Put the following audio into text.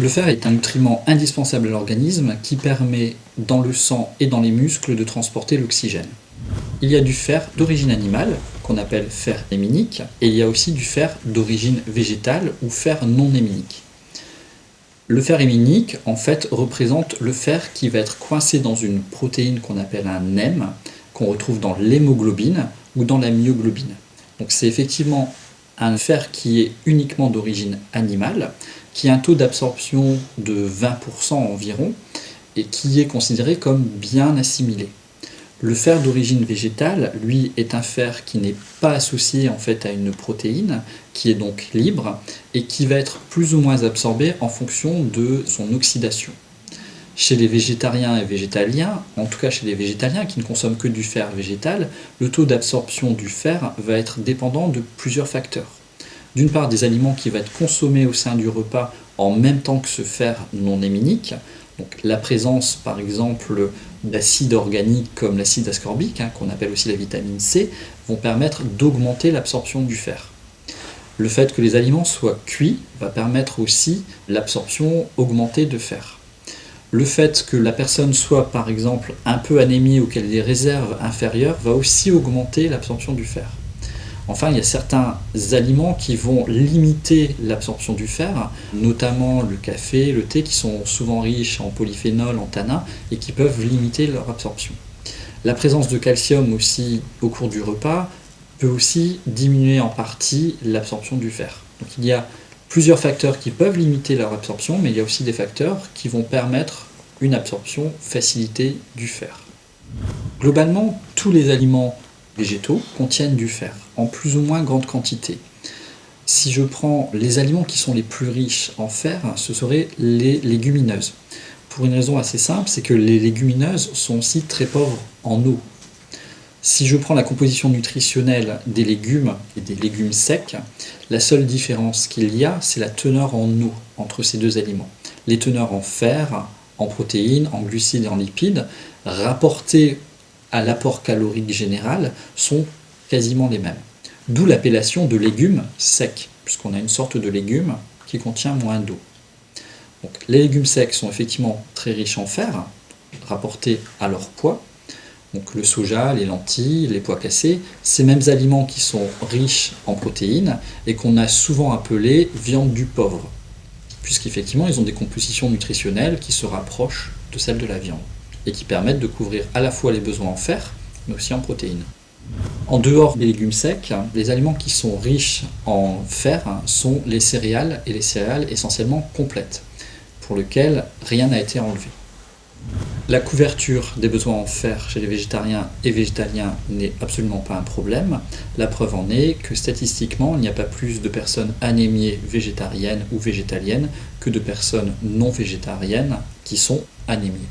Le fer est un nutriment indispensable à l'organisme qui permet dans le sang et dans les muscles de transporter l'oxygène. Il y a du fer d'origine animale, qu'on appelle fer héminique, et il y a aussi du fer d'origine végétale ou fer non héminique. Le fer héminique, en fait, représente le fer qui va être coincé dans une protéine qu'on appelle un hème, qu'on retrouve dans l'hémoglobine ou dans la myoglobine. Donc c'est effectivement un fer qui est uniquement d'origine animale, qui a un taux d'absorption de 20% environ, et qui est considéré comme bien assimilé. Le fer d'origine végétale, lui, est un fer qui n'est pas associé en fait à une protéine, qui est donc libre, et qui va être plus ou moins absorbé en fonction de son oxydation. Chez les végétariens et végétaliens, en tout cas chez les végétaliens qui ne consomment que du fer végétal, le taux d'absorption du fer va être dépendant de plusieurs facteurs. D'une part, des aliments qui vont être consommés au sein du repas en même temps que ce fer non héminique, donc la présence par exemple d'acides organiques comme l'acide ascorbique, qu'on appelle aussi la vitamine C, vont permettre d'augmenter l'absorption du fer. Le fait que les aliments soient cuits va permettre aussi l'absorption augmentée de fer. Le fait que la personne soit par exemple un peu anémie ou qu'elle ait des réserves inférieures va aussi augmenter l'absorption du fer. Enfin, il y a certains aliments qui vont limiter l'absorption du fer, notamment le café, le thé, qui sont souvent riches en polyphénol, en tanins, et qui peuvent limiter leur absorption. La présence de calcium aussi au cours du repas peut aussi diminuer en partie l'absorption du fer. Donc il y a plusieurs facteurs qui peuvent limiter leur absorption, mais il y a aussi des facteurs qui vont permettre une absorption facilitée du fer. Globalement, tous les aliments végétaux contiennent du fer, en plus ou moins grande quantité. Si je prends les aliments qui sont les plus riches en fer, ce seraient les légumineuses. Pour une raison assez simple, c'est que les légumineuses sont aussi très pauvres en eau. Si je prends la composition nutritionnelle des légumes et des légumes secs, la seule différence qu'il y a, c'est la teneur en eau entre ces deux aliments. Les teneurs en fer, en protéines, en glucides et en lipides, rapportées à l'apport calorique général, sont quasiment les mêmes. D'où l'appellation de légumes secs, puisqu'on a une sorte de légume qui contient moins d'eau. Donc, les légumes secs sont effectivement très riches en fer, rapportés à leur poids. Donc, le soja, les lentilles, les pois cassés, ces mêmes aliments qui sont riches en protéines et qu'on a souvent appelés viande du pauvre, puisqu'effectivement ils ont des compositions nutritionnelles qui se rapprochent de celles de la viande et qui permettent de couvrir à la fois les besoins en fer, mais aussi en protéines. En dehors des légumes secs, les aliments qui sont riches en fer sont les céréales, et les céréales essentiellement complètes, pour lesquelles rien n'a été enlevé. La couverture des besoins en fer chez les végétariens et végétaliens n'est absolument pas un problème. La preuve en est que statistiquement, il n'y a pas plus de personnes anémiées végétariennes ou végétaliennes que de personnes non végétariennes qui sont anémiées.